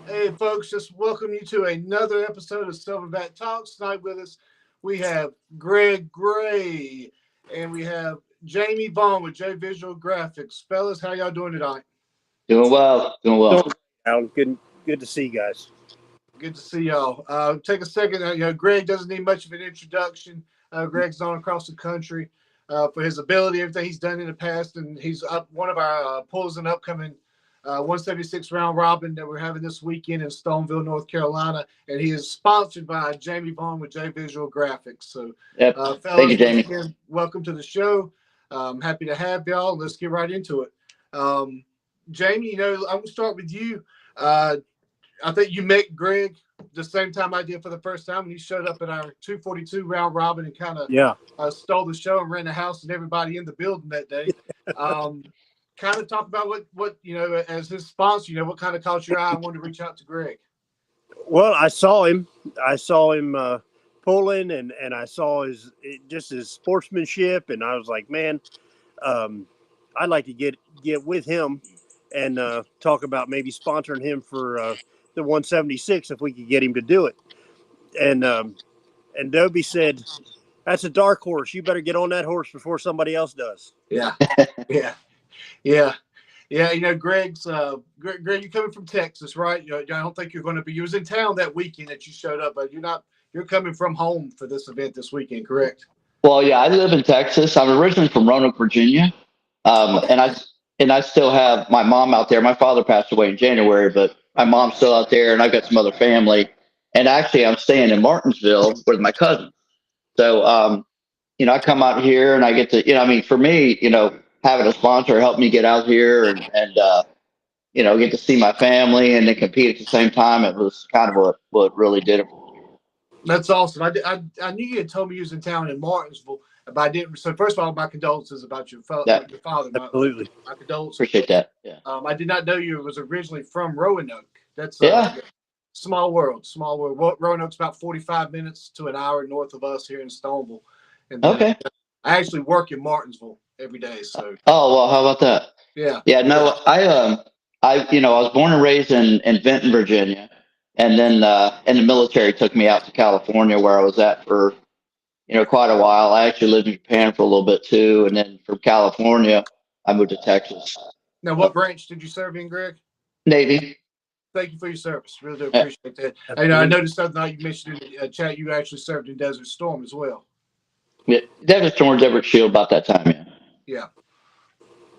Hey, folks, just welcome you to another episode of Silverback Talks. Tonight with us, we have Greg Gray and we have Jamie Vaughan with J Visual Graphics. Fellas, how y'all doing tonight? Doing well, doing Doing well. great, Alan. Good to see you guys. Good to see y'all. Take a second. Greg doesn't need much of an introduction. Greg's known across the country for his ability, everything he's done in the past, and he's up one of our pulls in the upcoming 176 round robin that we're having this weekend in Stoneville, North Carolina, and he is sponsored by Jamie Vaughan with J Visual Graphics. So, Yep. Thank you, fellas, once Jamie. again, welcome to the show. Happy to have y'all. Let's get right into it. Um, Jamie, I'm gonna start with you. Uh, I think you met Greg the same time I did for the first time when he showed up at our 242 round robin and kind of Yeah. stole the show and ran the house and everybody in the building that day. Um, kind of talk about what as his sponsor, what kind of caught your eye and wanted to reach out to Greg. Well, I saw him. I saw him pulling, and I saw just his sportsmanship, and I was like, man, um, I'd like to get with him and talk about maybe sponsoring him for the 176 if we could get him to do it. And Dobie said, "That's a dark horse. You better get on that horse before somebody else does." Yeah, yeah, yeah. Yeah, Greg's Greg, you coming from Texas, right? I don't think you're going to be. You was in town that weekend that you showed up, but you're not. You're coming from home for this event this weekend, correct? Well, yeah, I live in Texas. I'm originally from Roanoke, Virginia, um, Okay. and I and I still have my mom out there. My father passed away in January, but my mom's still out there, and I've got some other family. And actually, I'm staying in Martinsville with my cousin. So, I come out here and I get to, for me, having a sponsor helped me get out here and get to see my family and then compete at the same time. It was kind of what really did it. That's awesome. I knew you had told me you was in town in Martinsville, but I didn't. So first of all, my condolences about Yeah, your father. Absolutely. My condolences. appreciate that. Yeah. I did not know you was originally from Roanoke. That's Yeah. small world. Small world. Roanoke's about 45 minutes to an hour north of us here in Stoneville, and then Okay. I actually work in Martinsville every day. So Oh well, how about that? yeah, Yeah, yeah. no, I was born and raised in Benton, Virginia, and then in the military took me out to California where I was at for quite a while. I actually lived in Japan for a little bit too, and then from California I moved to Texas. Now, what So, branch did you serve in, Greg? Navy. Thank you for your service. Really do Yeah, appreciate that. I Absolutely. noticed the other night you mentioned in the chat you actually served in Desert Storm as well. yeah, Davis Torrance, Everett Shield about that time. Yeah. Yeah.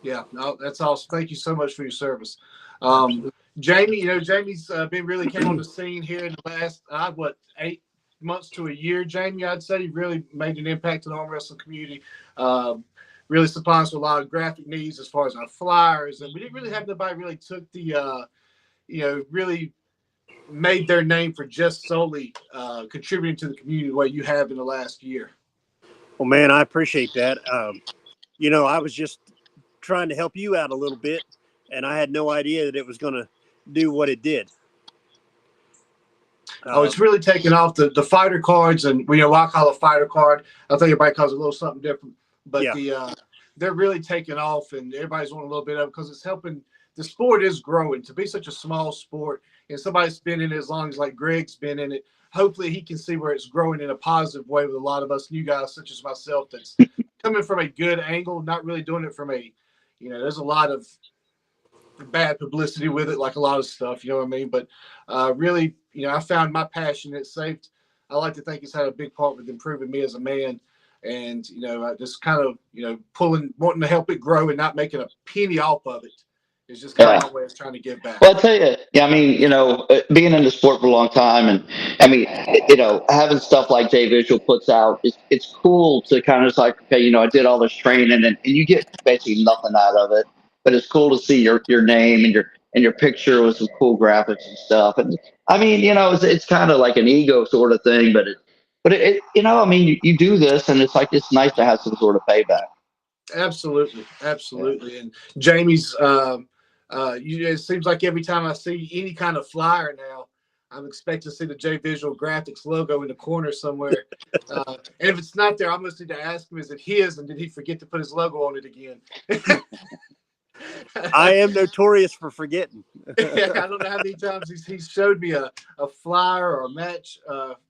Yeah, no, that's awesome. Thank you so much for your service. Um, Absolutely. Jamie, Jamie's been really came on the scene here in the last, 8 months to a year. Jamie, I'd say he really made an impact in the arm wrestling community. Um, really supplying us with a lot of graphic needs as far as our flyers. And we didn't really have nobody really took really made their name for just solely contributing to the community the way you have in the last year. Well, man, I appreciate that. I was just trying to help you out a little bit, and I had no idea that it was going to do what it did. Oh, it's Um, really taken off the fighter cards, and I call a fighter card. I think everybody calls it a little something different, but yeah, they're really taking off, and everybody's wanting a little bit of it because it's helping. The sport is growing to be such a small sport, and somebody's been in it as long as like Greg's been in it. Hopefully, he can see where it's growing in a positive way with a lot of us new guys, such as myself, that's coming from a good angle, not really doing it from there's a lot of bad publicity with it, like a lot of stuff, you know what I mean? But really, I found my passion. It saved. I like to think it's had a big part with improving me as a man, and I just kind of pulling, wanting to help it grow and not making a penny off of it. It's just kind of Yeah. my way of trying to give back. Well, I tell you, yeah, being in the sport for a long time, and having stuff like Jay Visual puts out, it's cool to kind of just like, okay, I did all this training, and you get basically nothing out of it, but it's cool to see your name and your picture with some cool graphics and stuff, and it's kind of like an ego sort of thing, but you do this, and it's like it's nice to have some sort of payback. Absolutely, Yeah. absolutely. And Jamie's, it seems like every time I see any kind of flyer now, I'm expecting to see the J Visual Graphics logo in the corner somewhere. And if it's not there, I must need to ask him, is it his? And did he forget to put his logo on it again? I am notorious for forgetting. Yeah, I don't know how many times he's showed me a flyer or a match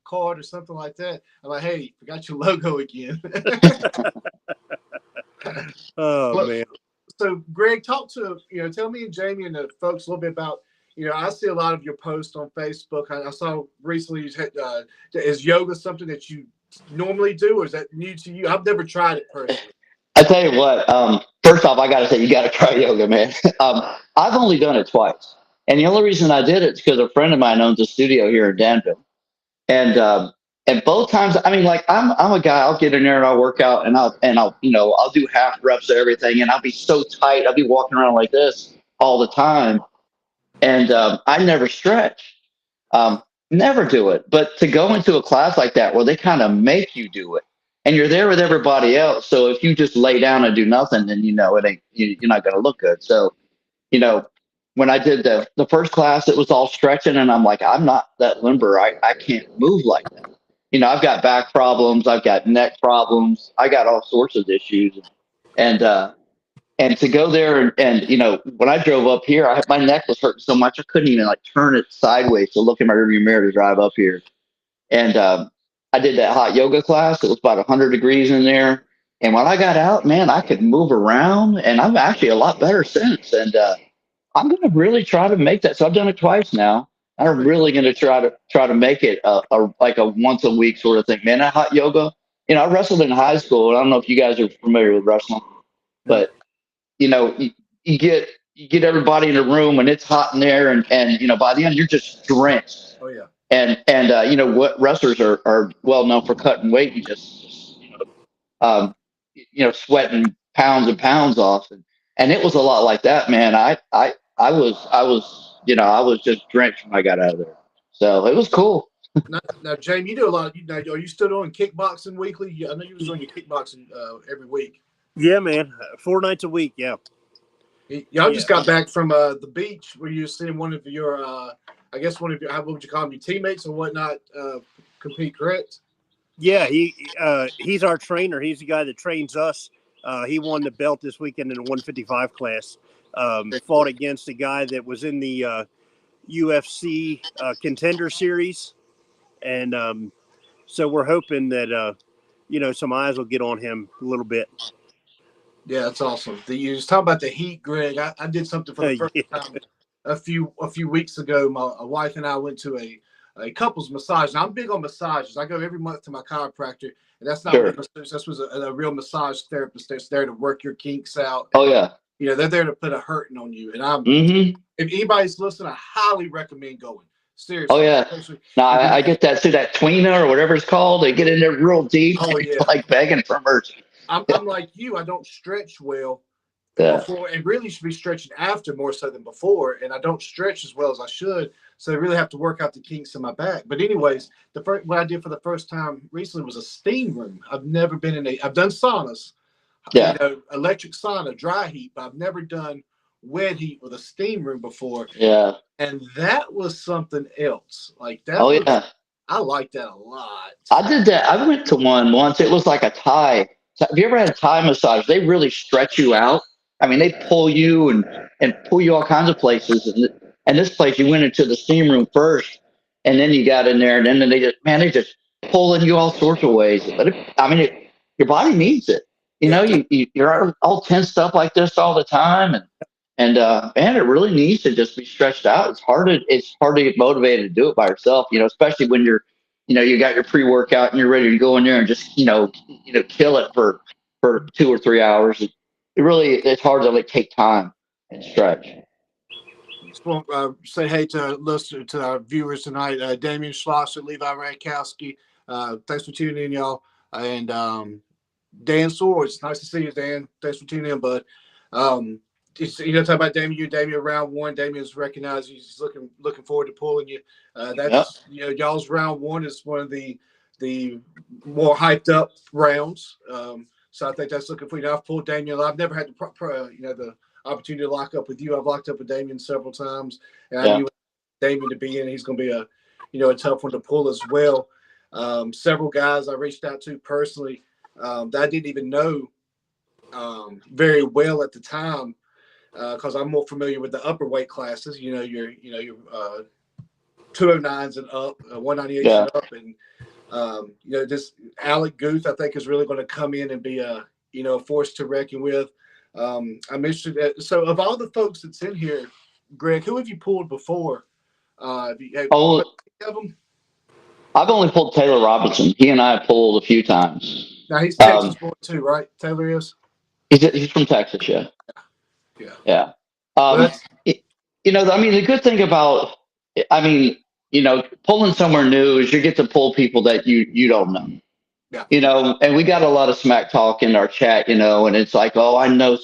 card or something like that. I'm like, hey, forgot your logo again. Oh Well, man. so Greg, tell me and Jamie and the folks a little bit about, I see a lot of your posts on Facebook. I saw recently is yoga something that you normally do, or is that new to you? I've never tried it personally. I tell you what. First off, I got to say you got to try yoga, man. I've only done it twice, and the only reason I did it is because a friend of mine owns a studio here in Danville, and both times, I mean, like I'm a guy. I'll get in there and I'll work out, and I'll do half reps of everything, and I'll be so tight. I'll be walking around like this all the time, and I never stretch. Um, Never do it. But to go into a class like that where they kind of make you do it, and you're there with everybody else, so if you just lay down and do nothing, then it ain't you're not going to look good. So you know, when I did the first class, it was all stretching, and I'm like, I'm not that limber. I can't move like that. I've got back problems, I've got neck problems, I got all sorts of issues, and to go there and when I drove up here, my neck was hurting so much I couldn't even like turn it sideways to look in my rearview mirror to drive up here. And I did that hot yoga class. It was about 100 degrees in there. And when I got out, man, I could move around, and I'm actually a lot better since. And I'm going to really try to make that. So I've done it twice now. I'm really going to try to make it like a once a week sort of thing. Man, that hot yoga. I wrestled in high school. I don't know if you guys are familiar with wrestling, but you get everybody in a room and it's hot in there, and by the end you're just drenched. Oh yeah. And what wrestlers are well known for cutting weight and just um, sweating pounds and pounds off, and it was a lot like that, man. I was just drenched when I got out of there, so it was cool. Now, Jamie, you do a lot. Are you still doing kickboxing weekly? I know you was doing your kickboxing every week. Yeah, man. 4 nights a week. Yeah. Y'all just got back from the beach where you were seeing one of your, I guess one of your, how would you call them, your teammates or whatnot, compete, correct? Yeah, he's our trainer. He's the guy that trains us. He won the belt this weekend in the 155 class. Fought against a guy that was in the UFC contender series, and so we're hoping that some eyes will get on him a little bit. Yeah, that's awesome. You was talking about the heat, Greg. I did something for the first time a few weeks ago. My wife and I went to a couples massage. Now, I'm big on massages. I go every month to my chiropractor, and that's not Sure. a massage. This was a real massage therapist that's there to work your kinks out. Oh yeah. They're there to put a hurting on you. And if anybody's listening, I highly recommend going. Seriously. Oh yeah. No, I get that through that tweener or whatever it's called. They get in there real deep. Oh yeah. Like begging for mercy. I'm like you. I don't stretch well before, and really should be stretching after more so than before. And I don't stretch as well as I should, so I really have to work out the kinks in my back. But anyways, what I did for the first time recently was a steam room. I've never been I've done saunas, electric sauna, dry heat, but I've never done wet heat with a steam room before. Yeah, and that was something else. Like that. Oh yeah, I like that a lot. I did that. I went to one once. It was like a Thai. Have you ever had a Thai massage? They really stretch you out. I mean, they pull you and pull you all kinds of places. And this place, you went into the steam room first, and then you got in there, and then they just pulling you all sorts of ways. But your body needs it. You're all tensed up like this all the time, and man, it really needs to just be stretched out. It's hard to get motivated to do it by yourself. Especially when you got your pre-workout and you're ready to go in there and just kill it for 2 or 3 hours. It's hard to take time and stretch. Just want to say hey to our viewers tonight. Damian Schlosser, Levi Radkowski. Thanks for tuning in, y'all. And Dan Swords. Nice to see you, Dan. Thanks for tuning in, bud. Talk about Damian. Damian round one. Damian's recognized. He's looking forward to pulling you. Y'all's round one is one of the more hyped up rounds. So I think that's looking for you. I've pulled Damian. I've never had the opportunity to lock up with you. I've locked up with Damian several times, and I knew Damian to be in. He's going to be a tough one to pull as well. Several guys I reached out to personally that I didn't even know very well at the time. because I'm more familiar with the upper weight classes. Your 209s and up, 198s Yeah. and up, and this Alec Guth, I think, is really going to come in and be a force to reckon with. I'm interested. So, of all the folks that's in here, Greg, who have you pulled before? Have you Oh, of them? I've only pulled Taylor Robinson. He and I have pulled a few times. Now he's Texas born too, right? Taylor is. He's from Texas, yeah. Yeah. Yeah. Well, Um, that's I mean, the good thing about, I mean, pulling somewhere new is you get to pull people that you don't know. yeah, And we got a lot of smack talk in our chat, and it's like, oh, I know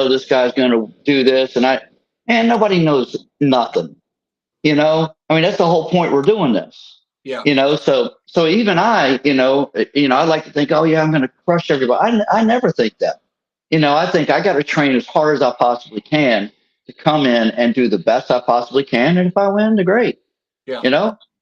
this guy's going to do this. And nobody knows nothing, I mean, that's the whole point we're doing this, yeah, so even I like to think, oh yeah, I'm going to crush everybody. I never think that, I think I got to train as hard as I possibly can to come in and do the best I possibly can. And if I win, the great, yeah,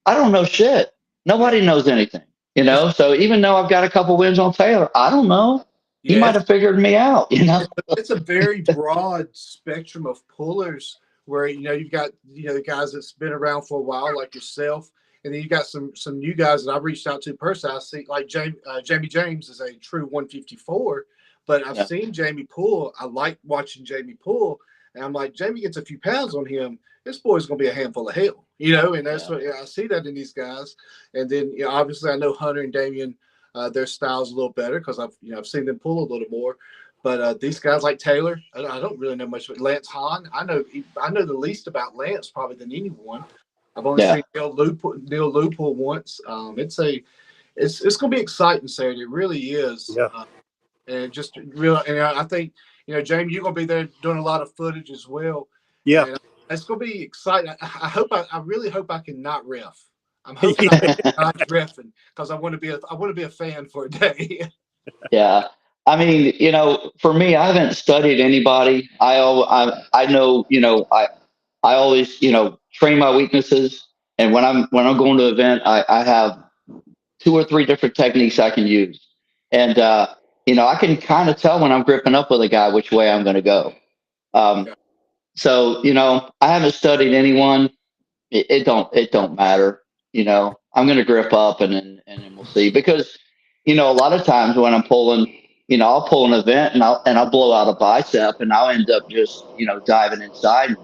I don't know shit. yeah. Nobody knows anything, It's So even though I've got a couple wins on Taylor, I don't know. He yeah, might have figured me out. it's a very broad spectrum of pullers where you've got the guys that's been around for a while like yourself, and then you got some new guys that I've reached out to personally. I see like Jamie James is a true 154, but I've Yeah. seen Jamie pull. I like watching Jamie pull, and I'm like, Jamie gets a few pounds on him, this boy's going to be a handful of hell, and that's what I see that in these guys. And then obviously I know Hunter and Damian, their style's a little better because I've seen them pull a little more. But these guys like Taylor, I don't really know much about Lance Hahn. I know the least about Lance probably than anyone. I've only Yeah. seen Neil Loopool once. It's going to be exciting Saturday. It really is. Yeah. And just real. And I think Jamie, you're going to be there doing a lot of footage as well. Yeah. And it's going to be exciting. I really hope I can not ref. I'm hoping I can not reffing because I want to be a fan for a day. Yeah. I mean, for me, I haven't studied anybody. I know, I always, train my weaknesses. And when I'm going to an event, I have 2 or 3 different techniques I can use. And, I can kind of tell when I'm gripping up with a guy, which way I'm going to go. Um, Yeah. so, I haven't studied anyone. It don't matter. I'm going to grip up and then we'll see because, a lot of times when I'm pulling, I'll pull an event and I'll blow out a bicep and I'll end up just, diving inside,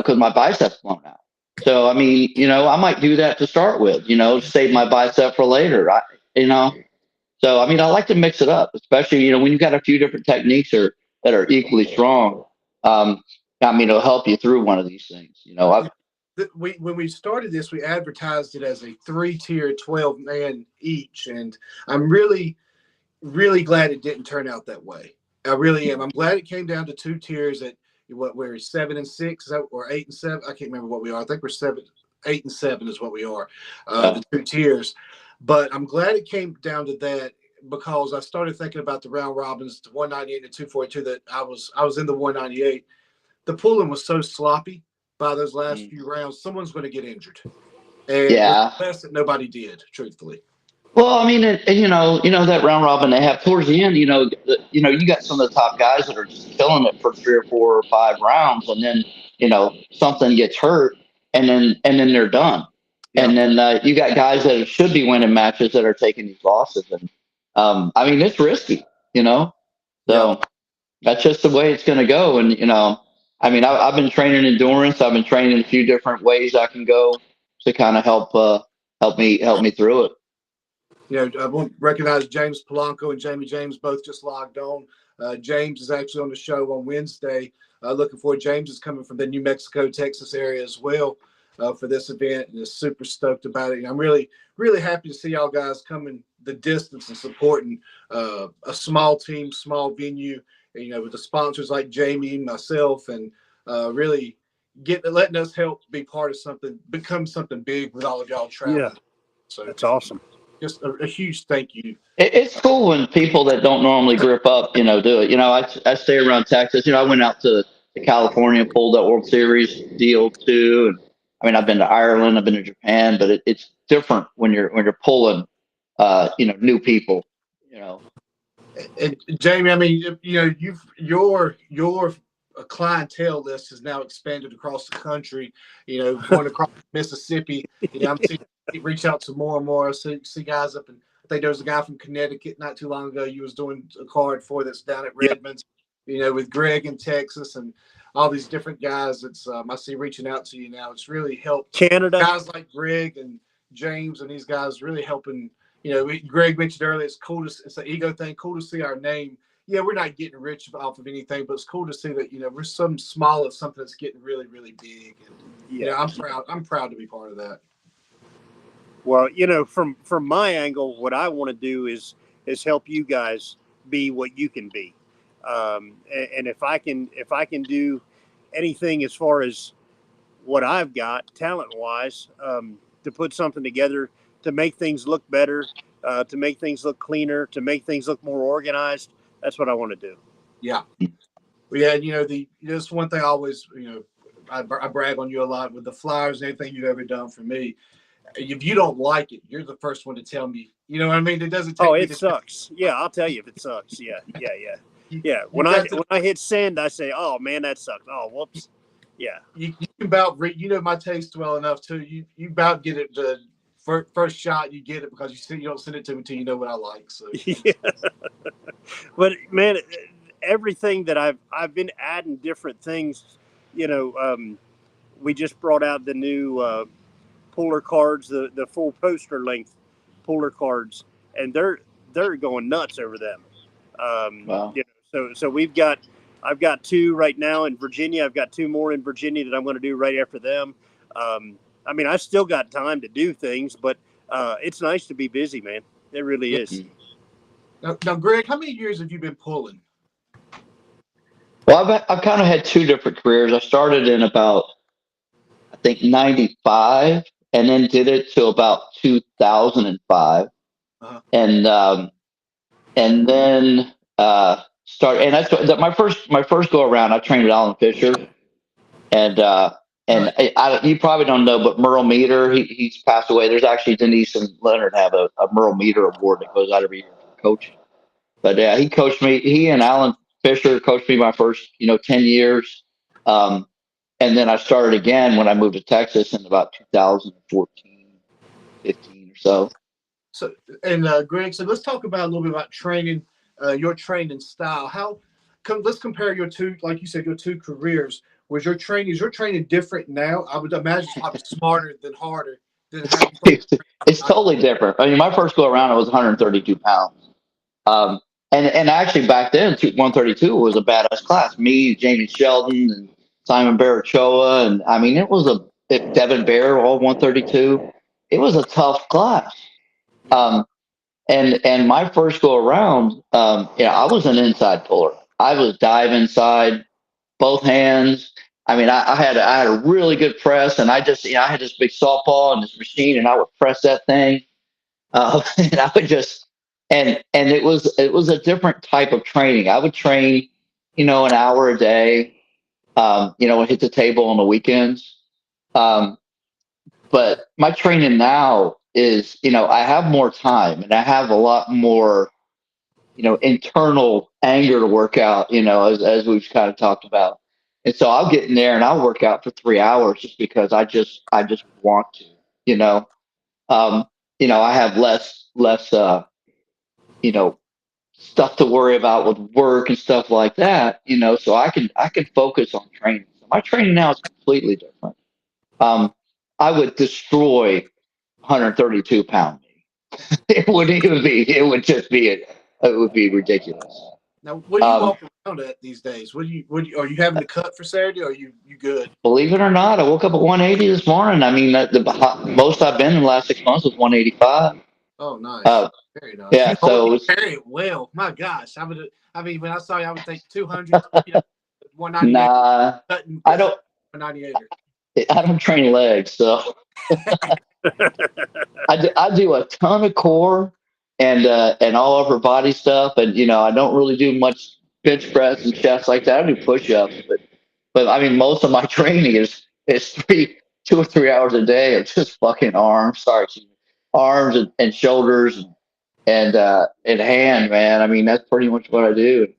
cause my bicep's blown out. So, I mean, I might do that to start with, save my bicep for later. You know, so, I mean, I like to mix it up, especially, when you've got a few different techniques that are equally strong. I mean, it'll help you through one of these things, When we started this, we advertised it as a 3-tier, 12-man each, and I'm really, really glad it didn't turn out that way. I really am. I'm glad it came down to 2 tiers at what we're 7 and 6 or 8 and 7. I can't remember what we are. I think we're 7, 8 and 7 is what we are. The 2 tiers, but I'm glad it came down to that because I started thinking about the round robins, the 198 and the 242. That I was in the 198. The pulling was so sloppy by those last few rounds, someone's going to get injured. And Yeah. the best that nobody did, truthfully. Well, I mean, and that round robin they have towards the end, you got some of the top guys that are just killing it for 3 or 4 or 5 rounds, and then something gets hurt, and then they're done, Yeah. and then you got guys that should be winning matches that are taking these losses, and I mean it's risky, so that's just the way it's going to go, and I mean I've been training endurance, I've been training a few different ways I can go to kind of help me through it. I want to recognize James Polanco and Jamie James both just logged on. James is actually on the show on Wednesday. Looking forward. James is coming from the New Mexico, Texas area as well for this event, and is super stoked about it. And I'm really, really happy to see y'all guys coming the distance and supporting a small team, small venue. And, with the sponsors like Jamie, myself, and really letting us help be part of something, become something big with all of y'all traveling. Yeah. So That's awesome. Just a huge thank you. It's cool when people that don't normally grip up, do it. I stay around Texas. I went out to California, pulled that World Series deal too. And I mean, I've been to Ireland, I've been to Japan, but it's different when you're pulling, new people. And Jamie, I mean, you know, your clientele list has now expanded across the country. You know, going across Mississippi. You know, I'm seeing it reach out to more and more. I see guys up in. I think there was a guy from Connecticut not too long ago. You was doing a card for that's down at Yeah. Redmond's. You know, with Greg in Texas and all these different guys. It's I see reaching out to you now. It's really helped Canada. guys like Greg and James and these guys really helping. You know, Greg mentioned earlier, it's an ego thing. Cool to see our name. Yeah, we're not getting rich off of anything, but it's cool to see that, you know, we're some small of something that's getting really, really big. And you know, I'm proud. I'm proud to be part of that. Well, you know, from my angle, what I want to do is help you guys be what you can be. And if I can do anything as far as what I've got talent wise, to put something together to make things look better, to make things look cleaner, to make things look more organized, that's what I want to do. Yeah. Well, yeah, you know, just one thing I always, you know, I brag on you a lot with the flyers and anything you've ever done for me. If you don't like it, you're the first one to tell me. You know what I mean? It doesn't take. Oh, it sucks. Yeah, I'll tell you if it sucks. Yeah. When I hit send, I say, "Oh man, that sucks." Oh, whoops. Yeah. You can about you know my taste well enough too. You about get it the first shot you get it because you don't send it to me until you know what I like. So Yeah. But man, everything that I've been adding different things. You know, we just brought out the new puller cards, the full poster length puller cards, and they're going nuts over them. Wow. You know, so I've got two right now in Virginia. I've got two more in Virginia that I'm going to do right after them. I mean, I've still got time to do things, but it's nice to be busy, man. It really is. Now, Greg, how many years have you been pulling? Well, I've kind of had two different careers. I started in about, I think, 95 and then did it till about 2005. Uh-huh. And then started, and my first go around, I trained with Alan Fisher. And you probably don't know, but Merle Meter, he's passed away. There's actually Denise and Leonard have a Merle Meter award that goes out every year for coaching. But he coached me. He and Alan Fisher coached me my first, 10 years. And then I started again when I moved to Texas in about 2014, 15 or so. So, and Greg, so let's talk about a little bit about training, your training style. Let's compare your two, like you said, your two careers. Is your training different now? I would imagine it's probably smarter than harder than how you It's totally different. I mean, my first go around, I was 132 pounds. And actually back then, 132 was a badass class. Me, Jamie Sheldon, and Simon Barachoa, and I mean, it was Devin Bear, all 132. It was a tough class. And my first go around, I was an inside puller. I was dive inside, both hands. I mean, I had a really good press, and I had this big softball and this machine, and I would press that thing, and I would just and it was a different type of training. I would train, an hour a day, and hit the table on the weekends. But my training now is, I have more time and I have a lot more, internal anger to work out, as we've kind of talked about. And so I'll get in there and I'll work out for 3 hours just because I just want to, you know. I have less, stuff to worry about with work and stuff like that, so I can focus on training. So my training now is completely different. I would destroy 132-pound me. It would just be it would be ridiculous. Now, what do you walk around at these days? Are you having to cut for Saturday, or are you good? Believe it or not, I woke up at 180 this morning. I mean, the most I've been in the last 6 months was 185. Oh, nice. Very nice. Yeah, you carry it well. My gosh, when I saw you, I would think 200, 198. Nah, I don't. 198. I don't train legs, so I do a ton of core and all upper body stuff, and I don't really do much bench press and chest like that. I do push ups, but I mean most of my training is 2 or 3 hours a day of just fucking arms. Sorry, arms and shoulders and hand, man. I mean, that's pretty much what I do.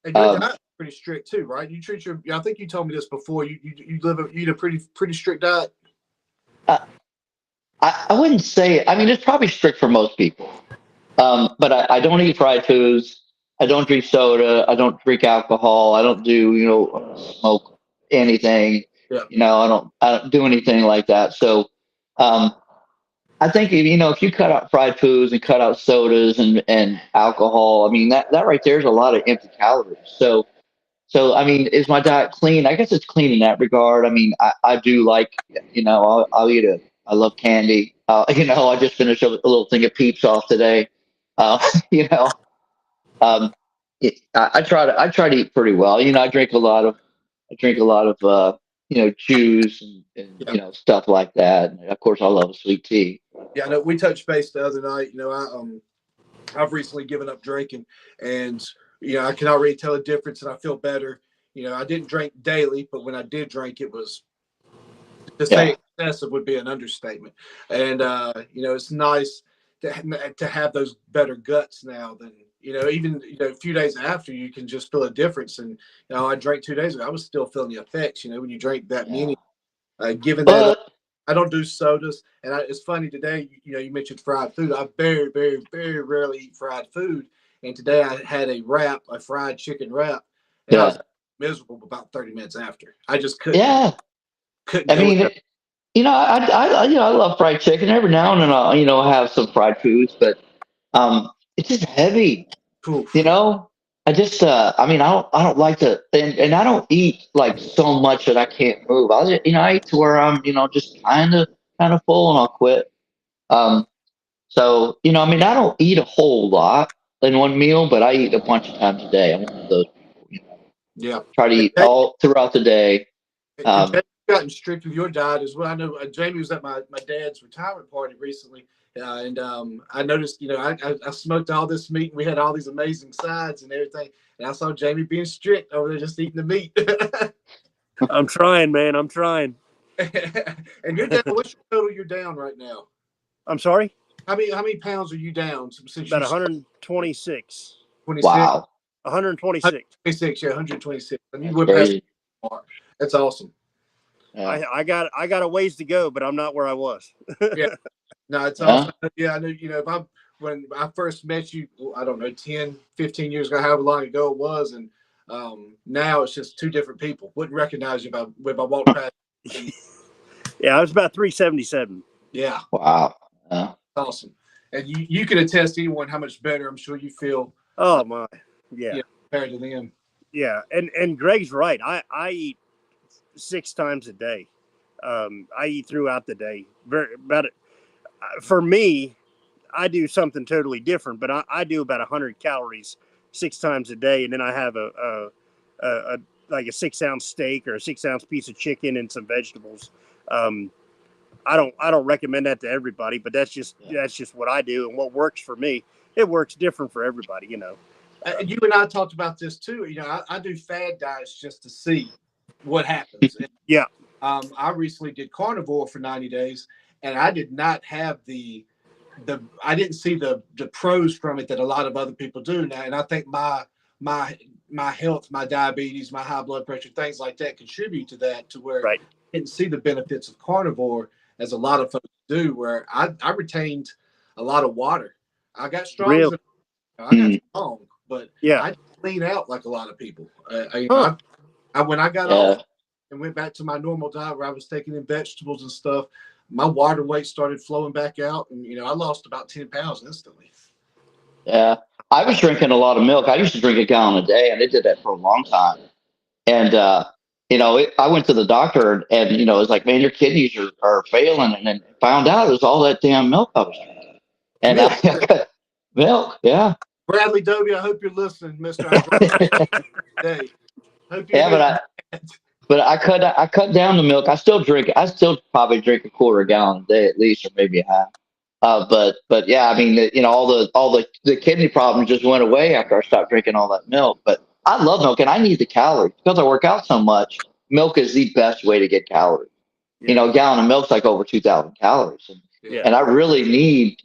And your Um, diet's pretty strict too, right? You treat your. I think you told me this before. You eat a pretty strict diet. I, I wouldn't say. I mean, it's probably strict for most people. But I don't eat fried foods. I don't drink soda. I don't drink alcohol. I don't do, smoke anything. Yeah. I don't do anything like that. So, um, I think if you cut out fried foods and cut out sodas and alcohol, I mean that right there is a lot of empty calories. So I mean, is my diet clean? I guess it's clean in that regard. I mean, I do like, I'll eat a. I love candy. I just finished a little thing of Peeps off today. Uh, you know, um, I try to eat pretty well. I drink a lot of juice and Yeah. stuff like that. And of course, I love a sweet tea. Yeah. I know we touched base the other night. I've recently given up drinking, and I can already tell a difference, and I feel better. I didn't drink daily, but when I did drink, it was to Yeah. say excessive would be an understatement. And it's nice to have those better guts now than even a few days after you can just feel a difference. And I drank 2 days ago, I was still feeling the effects. When you drink that Yeah. many, given that But I don't do sodas, and it's funny today. You mentioned fried food. I very, very, very rarely eat fried food, and today I had a fried chicken wrap, and I yeah, was miserable about 30 minutes after. I just yeah. couldn't I go. mean, I love fried chicken. Every now and then I'll have some fried foods, but it's just heavy. You Oof. know, I mean, I don't like to, and I don't eat like so much that I can't move. I eat to where I'm, just kind of full and I'll quit. Um, so, I mean, I don't eat a whole lot in one meal, but I eat a bunch of times a day. I'm one of those people, Yeah. try to And eat all throughout the day. Jamie's Um, gotten strict with your diet as well. I know Jamie was at my dad's retirement party recently, and I noticed, I smoked all this meat, and we had all these amazing sides and everything, and I saw Jamie being strict over there, just eating the meat. I'm trying, man. I'm trying. And you're down. What's your total? You're down right now. I'm sorry. How many pounds are you down since About you 126. 26? wow, 126. 126, yeah, 126. And you that's went past crazy. the mark. That's awesome. Yeah, I got a ways to go, but I'm not where I was. Yeah. No, it's yeah, awesome. Yeah, I know, if when I first met you, I don't know, 10, 15 years ago, however long ago it was. And now it's just two different people. Wouldn't recognize you if I walked past. Yeah, I was about 377. Yeah, wow. Yeah, awesome. And you can attest to anyone how much better I'm sure you feel Oh my. Yeah. compared to them. Yeah. And Greg's right. I eat 6 times a day. I eat throughout the day. For me, I do something totally different, but I do about 100 calories 6 times a day, and then I have a like a 6 ounce steak or a 6 ounce piece of chicken and some vegetables. Um, I don't recommend that to everybody, but yeah, that's just what I do and what works for me. It works different for everybody. And you and I talked about this too. I do fad diets just to see what happens. And, Yeah. I recently did carnivore for 90 days, and I did not have I didn't see the pros from it that a lot of other people do now. And I think my health, my diabetes, my high blood pressure, things like that contribute to that, to where Right. I didn't see the benefits of carnivore as a lot of folks do, where I retained a lot of water. I got strong. Real. I got strong, but Yeah. I didn't lean out like a lot of people. Huh. When I got off yeah. and went back to my normal diet where I was taking in vegetables and stuff, my water weight started flowing back out, and I lost about 10 pounds instantly. Yeah. I was drinking a lot of milk. I used to drink a gallon a day, and I did that for a long time. And I went to the doctor, and it's like, man, your kidneys are failing, and then found out it was all that damn milk I was drinking. And Milk. milk, yeah, Bradley Dobie, I hope you're listening, Mister. I drank today. Hope you yeah. hear that. But I cut down the milk. I still probably drink a quarter a gallon a day at least, or maybe a half. But yeah, I mean, all the kidney problems just went away after I stopped drinking all that milk. But I love milk, and I need the calories because I work out so much. Milk is the best way to get calories. Yeah. A gallon of milk's like over 2,000 calories, Yeah. and I really need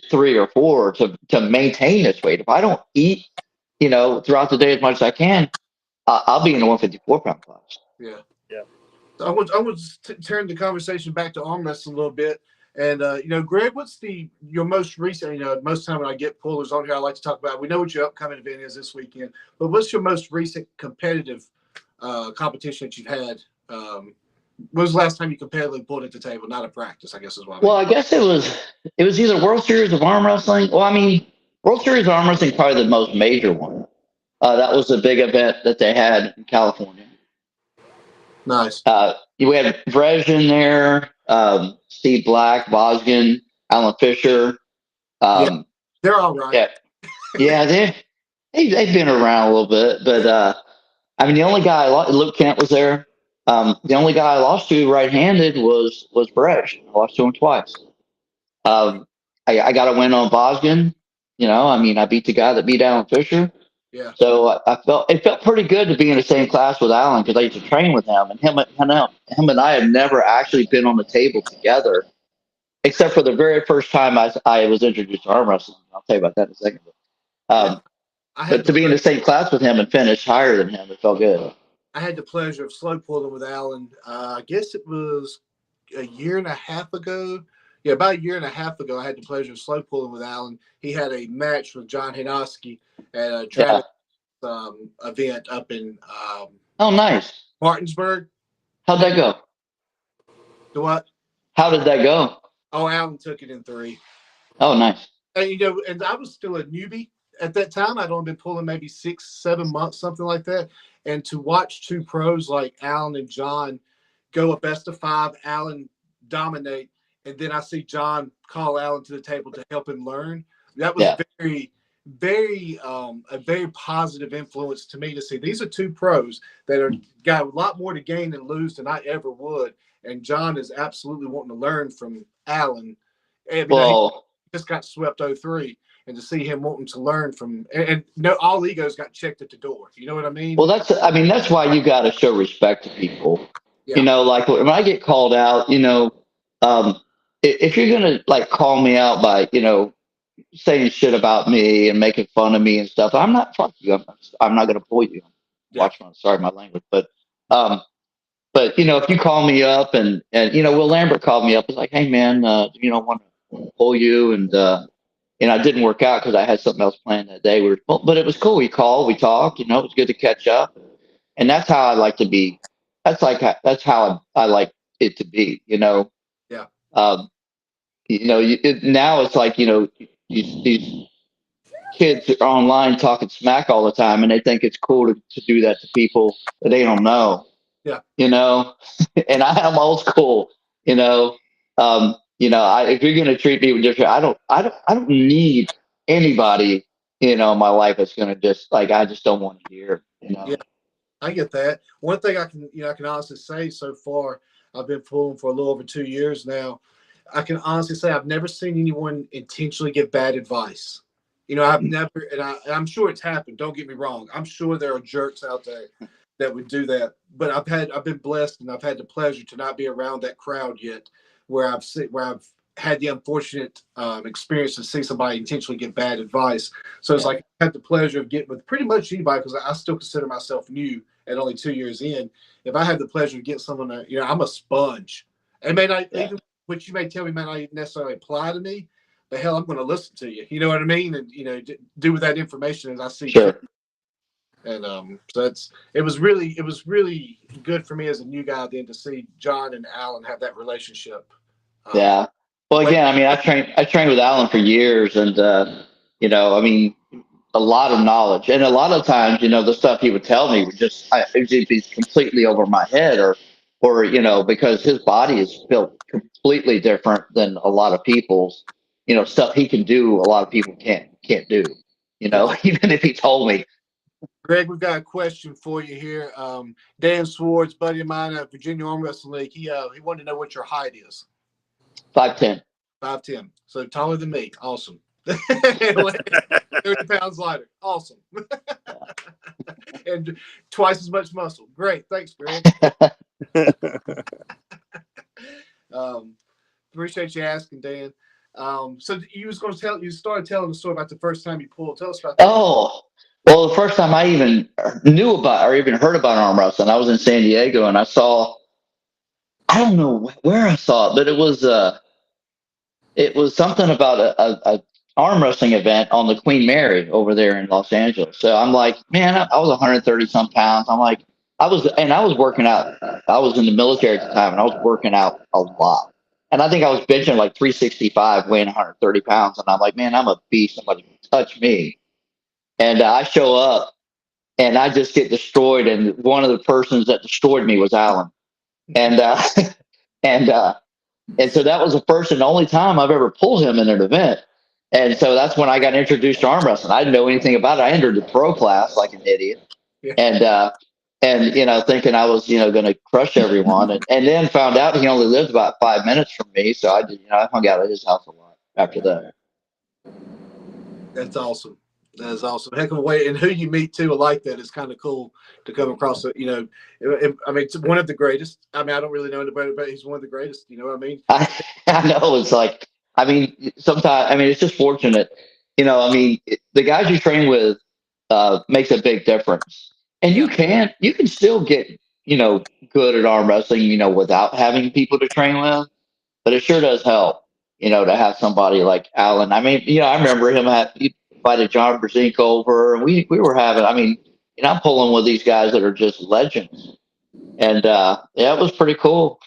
3 or 4 to maintain this weight. If I don't eat, throughout the day as much as I can, I'll be in the 154-pound class. Yeah. Yeah. So I want to turn the conversation back to arm wrestling a little bit. And, Greg, what's your most recent, most time when I get pullers on here, I like to talk about, we know what your upcoming event is this weekend, but what's your most recent competitive competition that you've had? When was the last time you competitively pulled at the table? Not a practice, I guess is what I mean. Well, I guess it was either World Series of Arm Wrestling. Well, I mean, World Series of Arm Wrestling is probably the most major one. That was a big event that they had in California. Nice. We had Vrej in there, Steve Black, Vaughan, Alan Fisher. Yeah, they're all right. Yeah, they've been around a little bit, but I mean, the only guy Luke Kent was there. The only guy I lost to right-handed was Vrej. I lost to him twice. I got a win on Vaughan. I mean, I beat the guy that beat Alan Fisher. Yeah. So it felt pretty good to be in the same class with Alan because I used to train with him, and him and I have never actually been on the table together, except for the very first time I was introduced to arm wrestling. I'll tell you about that in a second. But to be in the same class with him and finish higher than him, it felt good. I had the pleasure of slow pulling with Alan. I guess it was a year and a half ago. Yeah, about a year and a half ago, I had the pleasure of slow pulling with Alan. He had a match with John Hinoski at a Travis event up in oh, nice. Martinsburg. How'd that go? The what? How did that go? Oh, Alan took it in 3. Oh, nice. And, and I was still a newbie at that time. I'd only been pulling maybe 6-7 months, something like that. And to watch 2 pros like Alan and John go a best of 5, Alan dominate, and then I see John call Alan to the table to help him learn. That was very, very a very positive influence to me to see these are 2 pros that got a lot more to gain and lose than I ever would. And John is absolutely wanting to learn from Alan. And, he just got swept 0-3. And to see him wanting to learn from, and no, all egos got checked at the door. You know what I mean? Well, that's why you got to show respect to people. Yeah. Like when I get called out, if you're going to like call me out by, saying shit about me and making fun of me and stuff, I'm not, fuck you. I'm not going to pull you. Sorry, my language, but if you call me up and Will Lambert called me up, it's like, hey man, want to pull you and I didn't work out because I had something else planned that day. But it was cool. We called, we talked. It was good to catch up, and that's how I like to be. That's how I like it to be. Yeah. Now it's like these kids are online talking smack all the time, and they think it's cool to do that to people that they don't know. Yeah. And I'm old school. If you're going to treat me different, I don't need anybody, in my life that's going to just I just don't want to hear, Yeah, I get that. One thing I can honestly say so far, I've been pulling for a little over 2 years now. I can honestly say I've never seen anyone intentionally give bad advice. I've never, and I'm sure it's happened. Don't get me wrong. I'm sure there are jerks out there that would do that, but I've been blessed and I've had the pleasure to not be around that crowd yet, where I've had the unfortunate experience to see somebody intentionally give bad advice. So it's like I had the pleasure of getting with pretty much anybody, because I still consider myself new at only 2 years in. If I had the pleasure of getting someone that, I'm a sponge. It may not even what you may tell me may not even necessarily apply to me, but hell, I'm going to listen to you. You know what I mean? And do with that information as I see. Sure. And so it was really good for me as a new guy then to see John and Alan have that relationship. Yeah. Well, again, I mean, I trained with Alan for years, and I mean, a lot of knowledge, and a lot of times, the stuff he would tell me would it'd be completely over my head, or because his body is built completely different than a lot of people's. Stuff he can do, a lot of people can't do. Even if he told me. Greg, we've got a question for you here. Dan Swartz, buddy of mine at Virginia Arm Wrestling League, he wanted to know what your height is. 5'10". 5'10". So taller than me. Awesome. 30 pounds lighter. Awesome. And twice as much muscle. Great. Thanks, Greg. Appreciate you asking, Dan. So you was going to you started telling the story about the first time you pulled. Tell us about that. Oh, well, the first time I even knew about or even heard about arm wrestling, I was in San Diego and I saw, I don't know where I saw it, but it was something about a arm wrestling event on the Queen Mary over there in Los Angeles. So I'm like, man, I was 130 some pounds. I'm like, I was working out. I was in the military at the time and I was working out a lot. And I think I was benching like 365, weighing 130 pounds. And I'm like, man, I'm a beast. Somebody can touch me. And I show up and I just get destroyed. And one of the persons that destroyed me was Alan. And, and, and so that was the first and only time I've ever pulled him in an event. And so that's when I got introduced to arm wrestling. I didn't know anything about it. I entered the pro class like an idiot. Yeah. And thinking I was, going to crush everyone. And then found out he only lived about 5 minutes from me. So I hung out at his house a lot after that. That's awesome. That's awesome. Heck of a way. And who you meet too, like that is kind of cool to come across. I mean, it's one of the greatest. I mean, I don't really know anybody, but he's one of the greatest. You know what I mean? I know it's like, I mean, sometimes, I mean, it's just fortunate, the guys you train with makes a big difference. And you can still get, good at arm wrestling, without having people to train with, but it sure does help, to have somebody like Alan. I mean, I remember he invited John Brzezinski over and we were having, I mean, I'm pulling with these guys that are just legends. And it was pretty cool.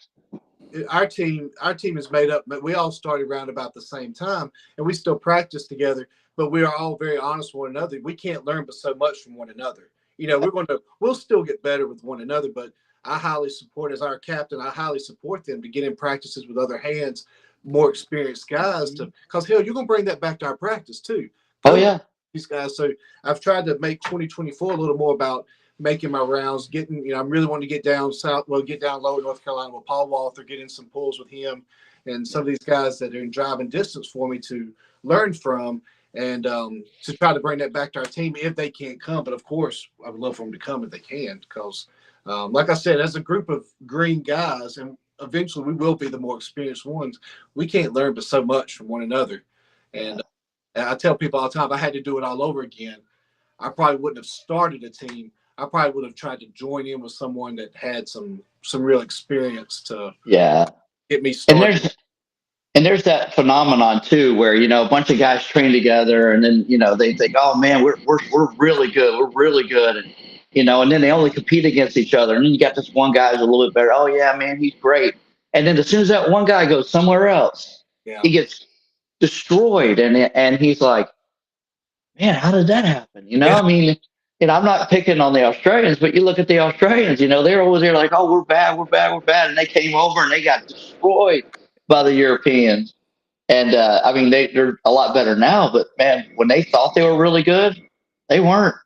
Our team is made up, but we all started around about the same time and we still practice together, but we are all very honest with one another. We can't learn but so much from one another. We'll still get better with one another, but I highly support, as our captain, I highly support them to get in practices with other hands, more experienced guys because hell, you're going to bring that back to our practice too. Oh yeah. These guys. So I've tried to make 2024 a little more about making my rounds, getting, I'm really wanting to get down get down low in North Carolina with Paul Walther, get in some pulls with him and some of these guys that are in driving distance for me to learn from and to try to bring that back to our team if they can't come. But of course, I would love for them to come if they can because, like I said, as a group of green guys, and eventually we will be the more experienced ones, we can't learn but so much from one another. And I tell people all the time, if I had to do it all over again, I probably wouldn't have started a team. I probably would have tried to join in with someone that had some real experience to get me started. And there's that phenomenon too, where a bunch of guys train together, and then they think, oh man, we're really good, we're really good, and then they only compete against each other, and then you got this one guy who's a little bit better. Oh yeah, man, he's great. And then as soon as that one guy goes somewhere else, he gets destroyed, and he's like, man, how did that happen? I mean, I'm not picking on the Australians, but you look at the Australians, they're always there like, oh, we're bad, we're bad, we're bad. And they came over and they got destroyed by the Europeans. And I mean, they're a lot better now, but man, when they thought they were really good, they weren't.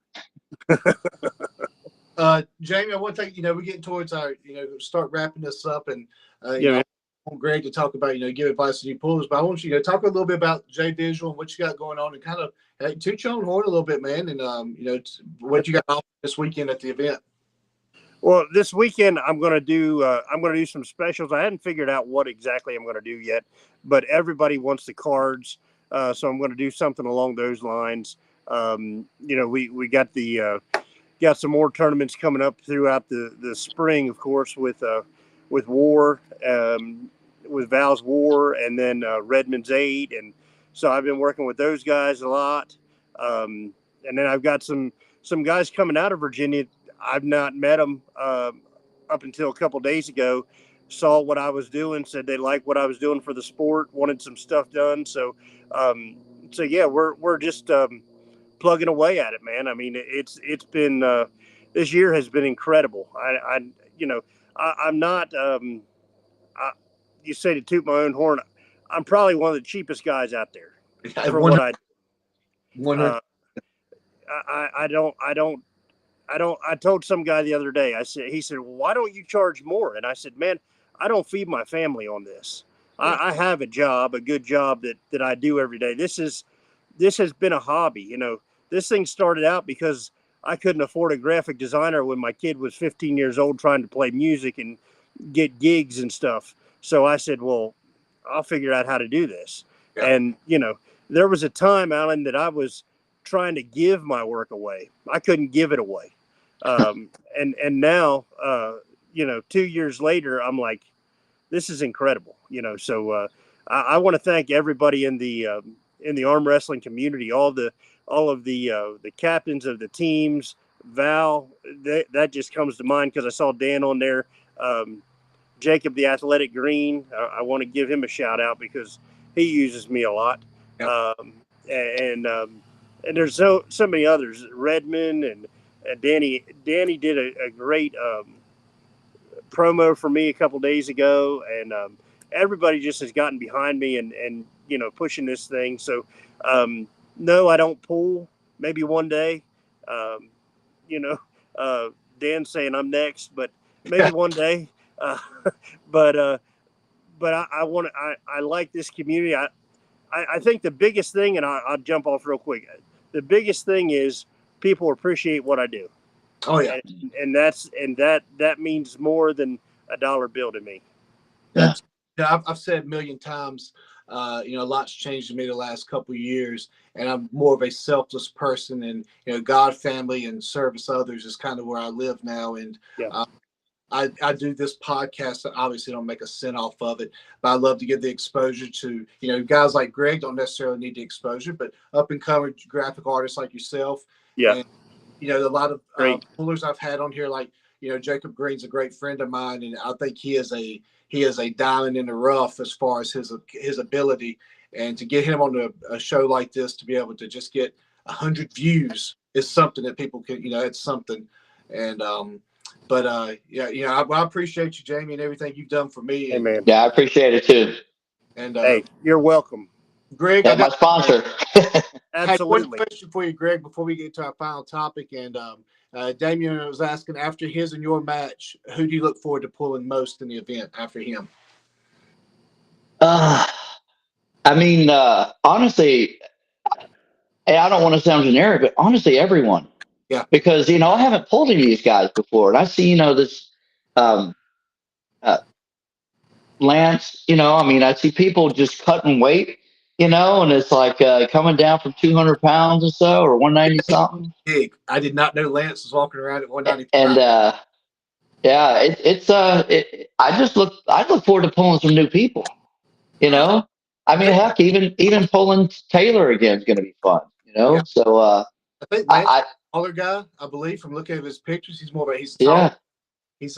Jamie, I want to take, we're getting towards our, start wrapping this up and, I want Greg to talk about, give advice to new pullers, but I want you to talk a little bit about J Visual and what you got going on and kind of toot your own horn a little bit, man. And, what you got this weekend at the event. Well, this weekend I'm going to do some specials. I hadn't figured out what exactly I'm going to do yet, but everybody wants the cards. So I'm going to do something along those lines. We got some more tournaments coming up throughout the spring, of course, with War, with Val's War, and then Redmond's 8. And so I've been working with those guys a lot. And then I've got some guys coming out of Virginia. I've not met them up until a couple days ago. Saw what I was doing, said they liked what I was doing for the sport, wanted some stuff done. So yeah, we're just plugging away at it, man. I mean, it's been this year has been incredible. I'm not. You say to toot my own horn, I'm probably one of the cheapest guys out there for what I do. I told some guy the other day, he said, well, why don't you charge more? And I said, man, I don't feed my family on this. I have a job, a good job that I do every day. This has been a hobby. This thing started out because I couldn't afford a graphic designer when my kid was 15 years old trying to play music and get gigs and stuff. So I said, well, I'll figure out how to do this. Yeah. And, there was a time, Alan, that I was trying to give my work away. I couldn't give it away. And now, 2 years later, I'm like, this is incredible, So I want to thank everybody in the arm wrestling community, all of the captains of the teams. Val, that just comes to mind because I saw Dan on there. Jacob, the Athletic Green, I want to give him a shout out because he uses me a lot. Yep. And there's so many others. Redmond and Danny. Danny did a great promo for me a couple days ago, and everybody just has gotten behind me and pushing this thing. So no, I don't pull. Maybe one day. Um, you know, Dan's saying I'm next, but maybe one day. Uh, but I want to. I like this community. I think the biggest thing, and I'll jump off real quick. The biggest thing is people appreciate what I do. Oh yeah, and that means more than a dollar bill to me. That's I've said a million times. A lot's changed in me the last couple of years, and I'm more of a selfless person. And God, family, and service others is kind of where I live now. And I do this podcast. I obviously don't make a cent off of it, but I love to give the exposure to guys like Greg. Don't necessarily need the exposure, but up and coming graphic artists like yourself. Yeah. And, a lot of pullers I've had on here, like Jacob Green's a great friend of mine, and I think he is a diamond in the rough as far as his ability. And to get him on a show like this, to be able to just get 100 views is something that people can, it's something. And I appreciate you, Jamie, and everything you've done for me. Hey, man. Yeah, I appreciate it too. And hey, you're welcome, Greg. That's my sponsor. I had one question for you, Greg, before we get to our final topic. And Damien was asking, after his and your match, who do you look forward to pulling most in the event after him? Honestly, I don't want to sound generic, but honestly, everyone. Yeah. Because I haven't pulled any of these guys before, and I see this Lance. I see people just cutting weight. And it's like coming down from 200 pounds or so, or 190 something. Big. I did not know Lance was walking around at 195. And I look forward to pulling some new people. Heck, even pulling Taylor again is going to be fun. Yeah. So I think Lance, taller guy, I believe, from looking at his pictures, he's more of he's tall. Yeah. He's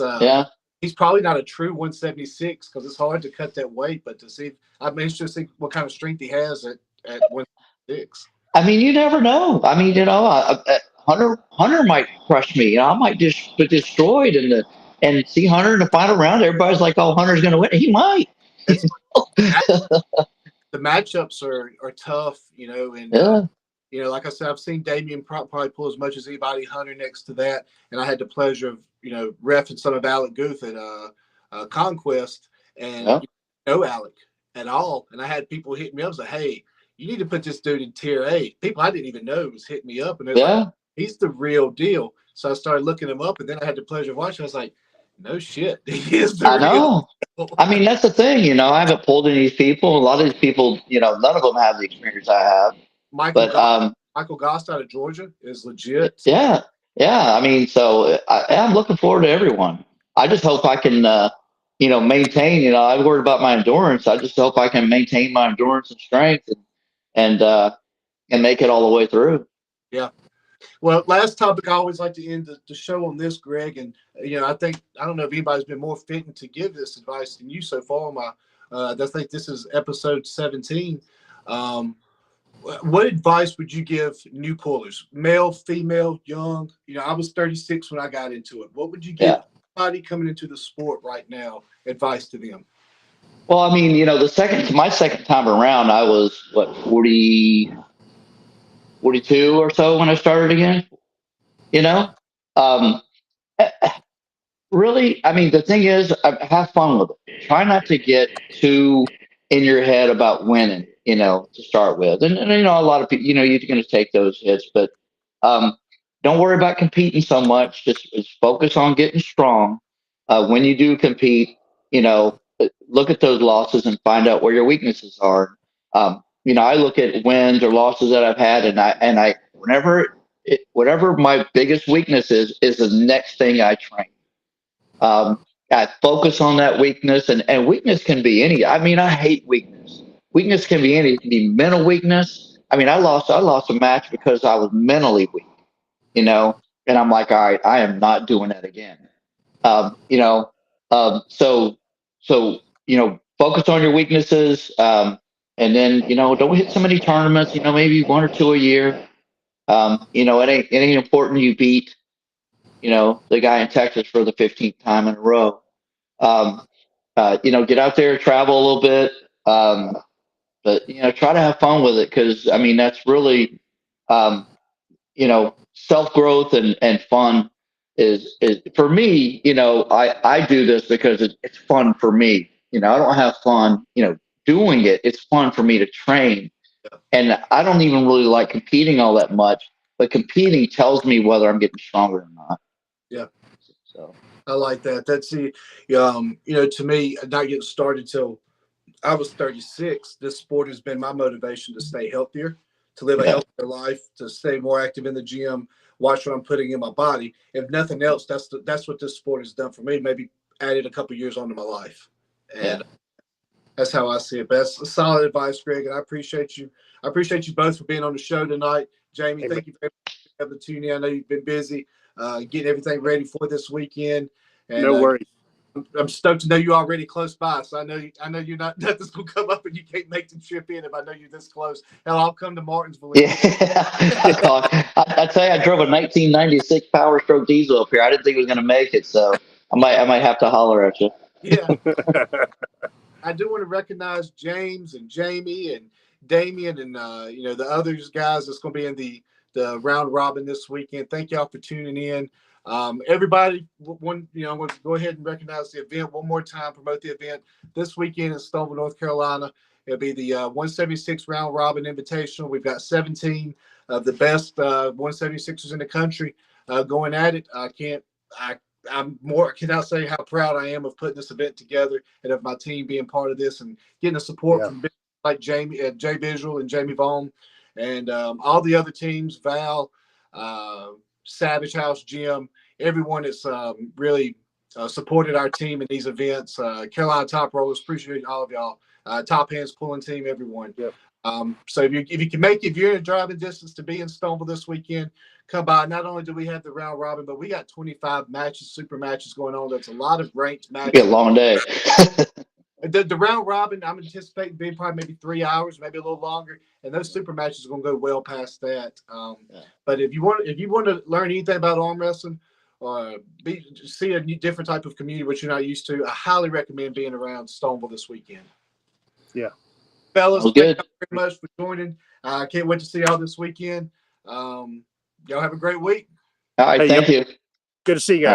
He's probably not a true 176 because it's hard to cut that weight. But to see, I'm interested to see what kind of strength he has at 176. You never know. Hunter might crush me. I might just get destroyed and see Hunter in the final round. Everybody's like, "Oh, Hunter's going to win." He might. The matchups are tough, and like I said, I've seen Damien probably pull as much as anybody. Hunter next to that, and I had the pleasure of reffing some of Alec Guth at Conquest, and Alec at all. And I had people hit me up and say, "Hey, you need to put this dude in tier 8." People I didn't even know was hitting me up, and they're like, "He's the real deal." So I started looking him up, and then I had the pleasure of watching. I was like, "No shit, he is the real deal." That's the thing. I haven't pulled any of these people. A lot of these people, none of them have the experience I have. Michael Gost out of Georgia is legit. Yeah. So I'm looking forward to everyone. I just hope I can, maintain. I worried about my endurance. I just hope I can maintain my endurance and strength and make it all the way through. Yeah. Well, last topic, I always like to end the show on this, Greg. And, I don't know if anybody's been more fitting to give this advice than you so far. I think this is episode 17. What advice would you give new pullers, male, female, young? I was 36 when I got into it. What would you give somebody coming into the sport right now, advice to them? Well, my second time around, I was 42 or so when I started again. Really, the thing is, have fun with it. Try not to get too in your head about winning, to start with. And a lot of people, you're going to take those hits, but don't worry about competing so much. Just focus on getting strong. When you do compete, look at those losses and find out where your weaknesses are. I look at wins or losses that I've had, and I whatever my biggest weakness is the next thing I train. I focus on that weakness, and weakness can be any. I mean, I hate weakness. Weakness can be any. It can be mental weakness. I mean, I lost a match because I was mentally weak, and I'm like, all right, I am not doing that again. Um, you know, so focus on your weaknesses, and then don't hit so many tournaments. Maybe one or two a year. It ain't important you beat the guy in Texas for the 15th time in a row. Get out there, travel a little bit, but try to have fun with it, because I mean that's really um, self growth and fun is for me. I do this because it's fun for me. I don't have fun doing it. It's fun for me to train, and I don't even really like competing all that much. But competing tells me whether I'm getting stronger or not. Yeah. So I like that. That's to me, not getting started till I was 36. This sport has been my motivation to stay healthier, to live a yeah, healthier life, to stay more active in the gym, watch what I'm putting in my body. If nothing else, that's what this sport has done for me. Maybe added a couple years onto my life, yeah. and that's how I see it. But that's solid advice, Greg, and I appreciate you. I appreciate you both for being on the show tonight. Jamie, thank you for having to tune in. I know you've been busy getting everything ready for this weekend, and No worries. I'm stoked to know you're already close by. So I know you're not nothing's gonna come up and you can't make the trip in if I know you're this close. Hell, I'll come to Martinsville. Yeah, I tell you, I drove a 1996 Power Stroke diesel up here. I didn't think it was going to make it, so I might have to holler at you. Yeah. I do want to recognize James and Jamie and Damien and the others guys that's going to be in the round robin this weekend. Thank y'all for tuning in. Everybody, I'm going to go ahead and recognize the event one more time. Promote the event this weekend in Stoneville, North Carolina. It'll be the 176 round robin invitational. We've got 17 of the best 176ers in the country going at it. I cannot say how proud I am of putting this event together and of my team being part of this and getting the support from like Jamie, Jay Visual and Jamie Vaughan, and all the other teams, Val, Savage House Gym, everyone that's really supported our team in these events. Carolina Top Rollers, appreciate all of y'all. Top Hands Pulling Team, everyone. Yep. So if you can make it, if you're in a driving distance to be in Stoneville this weekend, come by. Not only do we have the round robin, but we got 25 matches, super matches going on. That's a lot of ranked matches. It'll be a long day. The round robin, I'm anticipating being probably maybe 3 hours, maybe a little longer, and those super matches are going to go well past that. But if you want to learn anything about arm wrestling or see a different type of community which you're not used to, I highly recommend being around Stoneville this weekend. Yeah, fellas, Well, thank good. you very much for joining. I can't wait to see y'all this weekend. Y'all have a great week. All right, Hey, thank you. good to see you All guys. right.